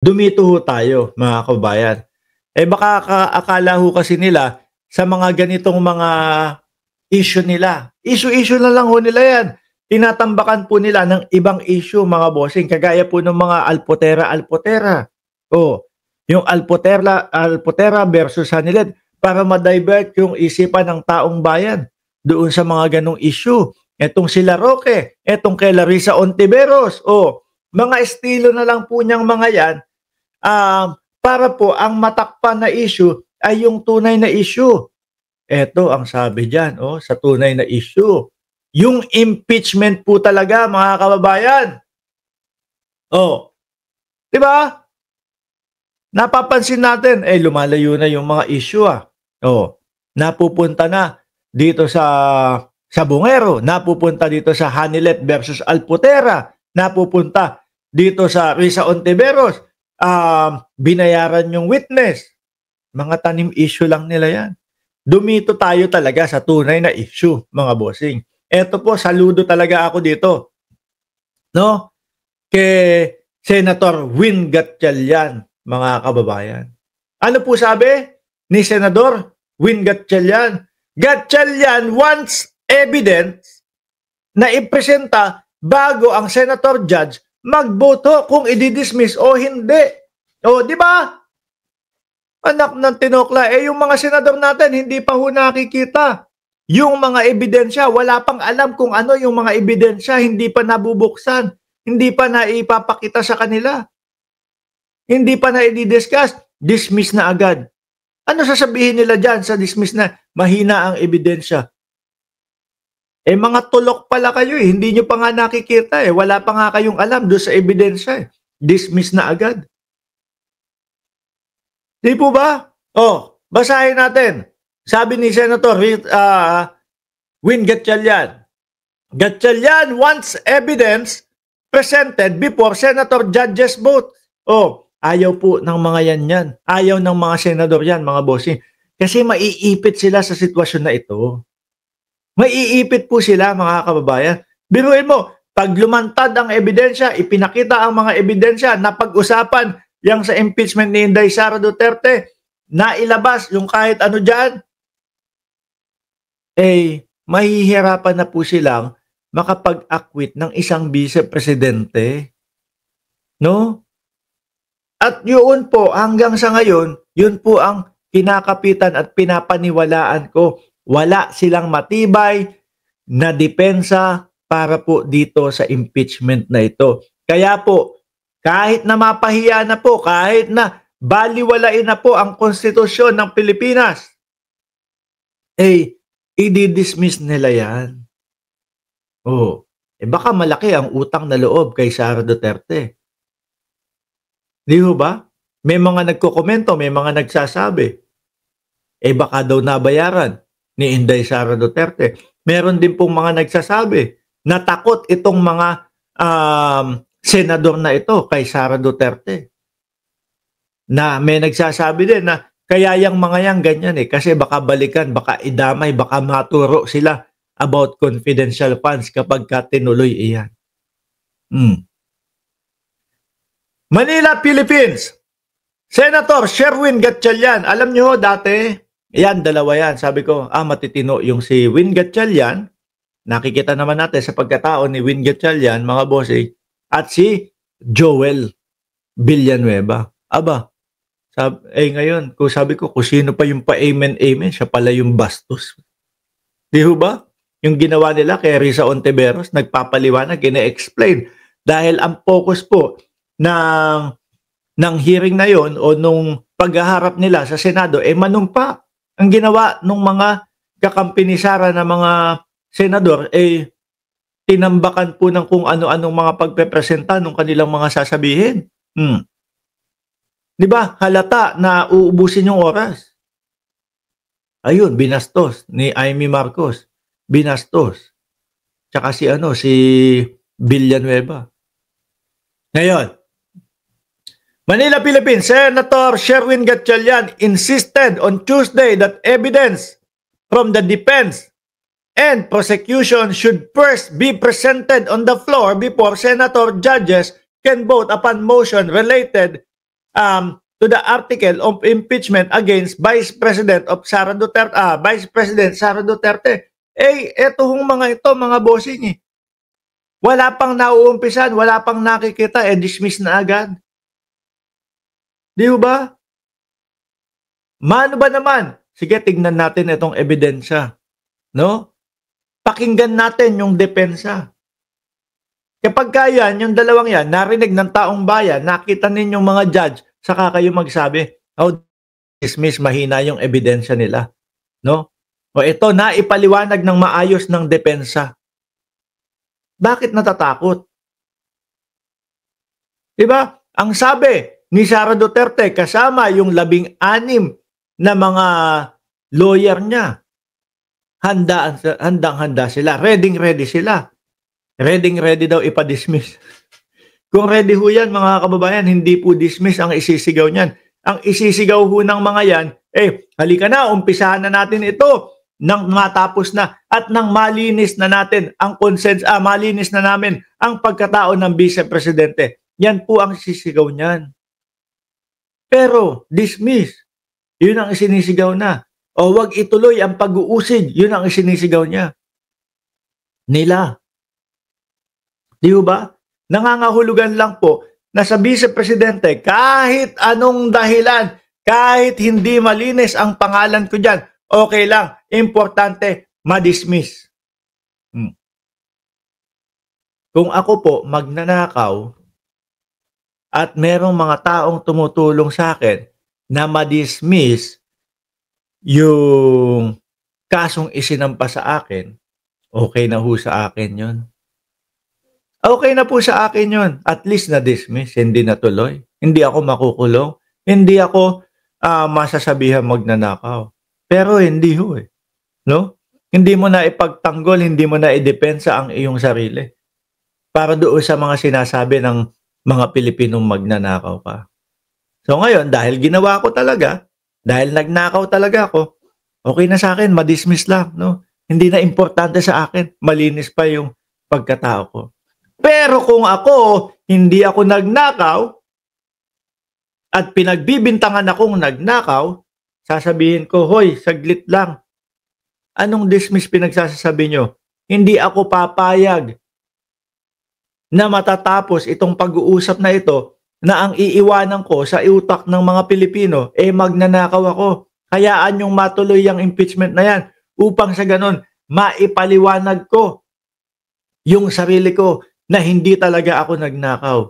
Dumito ho tayo, mga kababayan. Eh baka akala ho kasi nila sa mga ganitong mga issue nila, issue-issue na lang ho nila yan. Tinatambakan po nila ng ibang issue, mga bossing, kagaya po ng mga alpotera-alpotera. O, yung alpotera versus Hanilet para ma-divert yung isipan ng taong bayan doon sa mga ganong issue. Etong sila Roque, etong kay Larissa Ontiveros, o mga estilo na lang po niyang mga yan, para po ang matakpan na issue ay yung tunay na issue. Eto ang sabi diyan, sa tunay na issue. Yung impeachment po talaga, mga kababayan. Oh, 'di ba? Napapansin natin, lumalayo na yung mga issue napupunta na dito sa Bungero, napupunta dito sa Hanilet versus Alpotera, napupunta dito sa Risa Ontiveros, binayaran yung witness. Mga tanim issue lang nila yan. Dumito tayo talaga sa tunay na issue, mga bossing. Eto po, saludo talaga ako dito, no? Kay Senator Win Gatchalian, mga kababayan. Ano po sabi ni Senador Win Gatchalian? Gatchalian wants evidence na ipresenta bago ang senator judge magboto kung i-dismiss o hindi. O, di ba? Anak ng tinokla, yung mga senador natin hindi pa ho nakikita. Yung mga ebidensya, wala pang alam kung ano yung mga ebidensya, hindi pa nabubuksan, hindi pa naipapakita sa kanila. Hindi pa na i-discuss, dismiss na agad. Ano sasabihin nila dyan sa dismiss na mahina ang ebidensya? Mga tulok pala kayo hindi nyo pa nga nakikita wala pa nga kayong alam doon sa ebidensya Dismiss na agad. Di po ba? Basahin natin. Sabi ni Senator Win Gatchalian. Gatchalian wants evidence presented before Senator judges vote. Ayaw po ng mga yan. Ayaw ng mga senador yan, mga bossing. Kasi maiipit sila sa sitwasyon na ito. Maiipit po sila, mga kababayan. Biruin mo, pag lumantad ang ebidensya, ipinakita ang mga ebidensya na pag-usapan yang sa impeachment ni Inday Sara Duterte, nailabas yung kahit ano dyan, mahihirapan na po silang makapag-acquit ng isang vice-presidente. No? At yun po, hanggang sa ngayon, yun po ang kinakapitan at pinapaniwalaan ko. Wala silang matibay na depensa para po dito sa impeachment na ito. Kaya po, kahit na mapahiya na po, kahit na baliwalain na po ang konstitusyon ng Pilipinas, i-dismiss nila yan. Baka malaki ang utang na loob kay Sara Duterte. Di ba? May mga nagkokomento, may mga nagsasabi, baka daw nabayaran ni Inday Sara Duterte. Meron din pong mga nagsasabi na takot itong mga senador na ito kay Sara Duterte. Na may nagsasabi din na kaya yung mga yan ganyan kasi baka balikan, baka idamay, baka maturo sila about confidential funds kapag tinuloy iyan. Manila, Philippines. Senator Sherwin Gatchalian. Alam nyo dati, dalawa yan. Sabi ko, matitino yung si Win Gatchalian. Nakikita naman natin sa pagkatao ni Win Gatchalian, mga bossing. At si Joel Villanueva. Ngayon, sabi ko, kung sino pa yung pa-amen, siya pala yung bastos. Di ba? Yung ginawa nila kay Risa Ontiveros, nagpapaliwanag, ina-explain. Dahil ang focus po ng hearing na yon o nung paghaharap nila sa Senado, manumpa. Ang ginawa ng mga kakampi ni Sara na mga senador, tinambakan po ng kung ano-anong mga pagpepresenta ng kanilang mga sasabihin. Di ba? Halata na uubusin yung oras. Ayun, binastos ni Amy Marcos. Binastos. Tsaka si Villanueva. Ngayon, Manila, Philippines. Senator Sherwin Gatchalian insisted on Tuesday that evidence from the defense and prosecution should first be presented on the floor before senator judges can vote upon motion related to the article of impeachment against Vice President Sara Duterte. Eto hong mga ito, mga bossing Wala pang nauumpisan, wala pang nakikita, dismiss na agad. Di ba? Mano ba naman? Sige, tignan natin itong ebidensya. No? Pakinggan natin yung depensa. Kapag yan, yung dalawang yan, narinig ng taong bayan, nakita ninyong mga judge, saka kayo magsabi, dismiss, mahina yung ebidensya nila. No? O ito, naipaliwanag ng maayos ng depensa. Bakit natatakot? Diba? Ang sabi ni Sara Duterte, kasama yung 16 na mga lawyer niya, handang-handa sila, ready sila. Ready daw ipa-dismiss. Kung ready ho yan, mga kababayan, hindi po dismiss ang isisigaw niyan. Ang isisigaw ho ng mga yan, halika na, umpisahan na natin ito nang matapos na at nang malinis na natin ang malinis na namin ang pagkatao ng Vice Presidente. Yan po ang isisigaw niyan. Pero, dismiss, yun ang isinisigaw na. O wag ituloy ang pag-uusig, yun ang isinisigaw niya. Nila. Di ba? Nangangahulugan lang po na sa Vice Presidente, kahit anong dahilan, kahit hindi malinis ang pangalan ko dyan, okay lang. Importante, ma-dismiss. Kung ako po magnanakaw at merong mga taong tumutulong sa akin na ma-dismiss yung kasong isinampa sa akin, okay na ho sa akin yun. Okay na po sa akin yun. At least na-dismiss, hindi natuloy. Hindi ako makukulong. Hindi ako masasabihan magnanakaw. Pero hindi ho No? Hindi mo na ipagtanggol, hindi mo na idepensa ang iyong sarili. Para doon sa mga sinasabi ng mga Pilipinong magnanakaw ka. So ngayon, dahil ginawa ko talaga, dahil nagnakaw talaga ako, okay na sa akin, ma-dismiss lang. No? Hindi na importante sa akin, malinis pa yung pagkatao ko. Pero kung ako, hindi ako nagnakaw, at pinagbibintangan akong nagnakaw, sasabihin ko, hoy, saglit lang. Anong dismiss pinagsasabi nyo? Hindi ako papayag na matatapos itong pag-uusap na ito na ang iiwanan ko sa utak ng mga Pilipino, magnanakaw ako. Hayaan yung matuloy yung impeachment na yan upang sa ganun, maipaliwanag ko yung sarili ko na hindi talaga ako nagnakaw.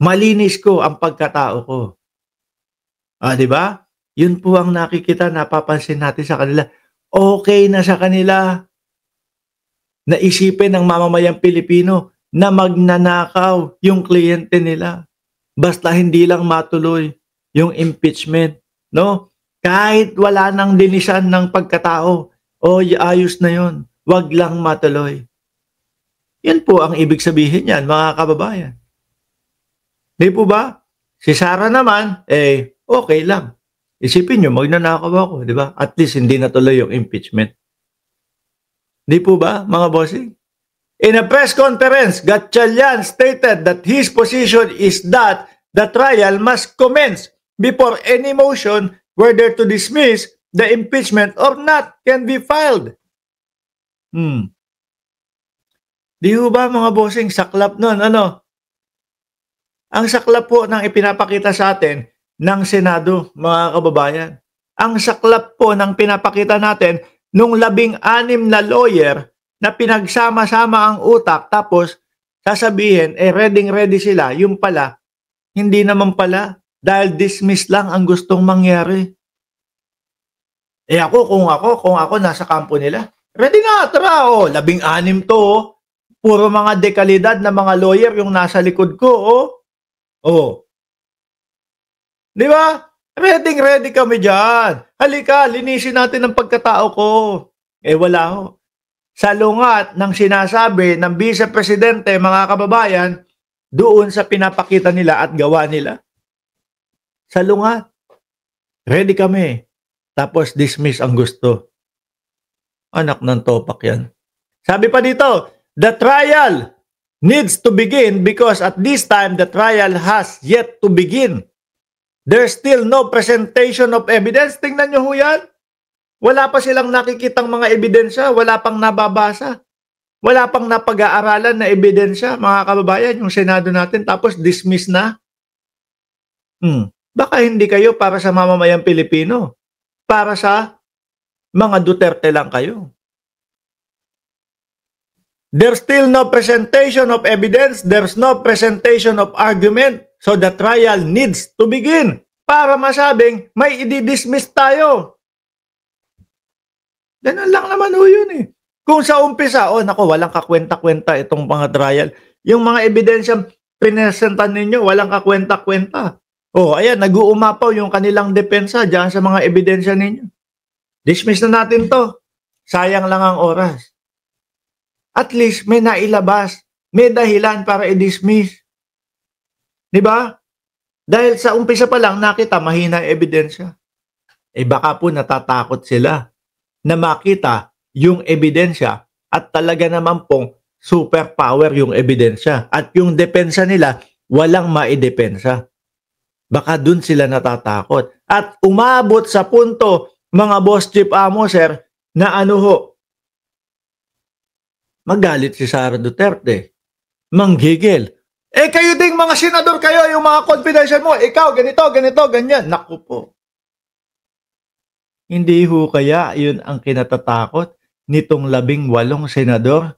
Malinis ko ang pagkatao ko. Di ba? Yun po ang nakikita, napapansin natin sa kanila. Okay na sa kanila na isipin ng mamamayang Pilipino na magnanakaw yung kliyente nila. Basta hindi lang matuloy yung impeachment. No? Kahit wala nang linisan ng pagkatao, ayos na yun. Wag lang matuloy. Yan po ang ibig sabihin yan, mga kababayan. Di po ba? Si Sara naman, okay lang. Isipin nyo, magnanakaw ako, di ba? At least hindi natuloy yung impeachment. Di po ba, mga bossing? In a press conference, Gatchalian stated that his position is that the trial must commence before any motion, whether to dismiss the impeachment or not, can be filed. Di ba, mga bossing, saklap nun, Ang saklap po ng ipinapakita sa atin ng Senado, mga kababayan. Ang saklap po ng pinapakita natin nung 16 na lawyer na pinagsama-sama ang utak tapos sasabihin, ready sila. Yung pala, hindi naman pala dahil dismiss lang ang gustong mangyari. Kung ako nasa kampo nila, ready na, tara, 16 to, puro mga dekalidad na mga lawyer yung nasa likod ko, Di ba? Ready kami dyan. Halika, linisin natin ang pagkatao ko. Wala ho. Sa lungat ng sinasabi ng Vice Presidente, mga kababayan, doon sa pinapakita nila at gawa nila. Sa lungat. Ready kami. Tapos dismiss ang gusto. Anak ng topak yan. Sabi pa dito, the trial needs to begin because at this time the trial has yet to begin. There's still no presentation of evidence. Tingnan nyo ho yan. Wala pa silang nakikitang mga ebidensya. Wala pang nababasa. Wala pang napag-aaralan na ebidensya, mga kababayan, yung Senado natin. Tapos dismiss na. Baka hindi kayo para sa mamamayang Pilipino. Para sa mga Duterte lang kayo. There's still no presentation of evidence. There's no presentation of argument. So the trial needs to begin para masabing may i-dismiss tayo. Ganun lang naman ho yun eh. Kung sa umpisa, nako, walang kakwenta-kwenta itong mga trial. Yung mga ebidensyang pinesentan ninyo, walang kakwenta-kwenta. Ayan, nag-uumapaw yung kanilang depensa dyan sa mga ebidensya ninyo. Dismiss na natin to. Sayang lang ang oras. At least may nailabas, may dahilan para i-dismiss. Diba? Dahil sa umpisa pa lang nakita mahina ang ebidensya. Baka po natatakot sila na makita yung ebidensya at talaga naman pong superpower yung ebidensya at yung depensa nila walang maidepensa. Baka dun sila natatakot. At umabot sa punto, mga boss chief amo, sir, na magalit si Sara Duterte. Manggigil. Kayo ding mga senador kayo, yung mga confidential mo, ikaw, ganito, ganyan. Naku po. Hindi ho kaya yun ang kinatatakot nitong 18 senador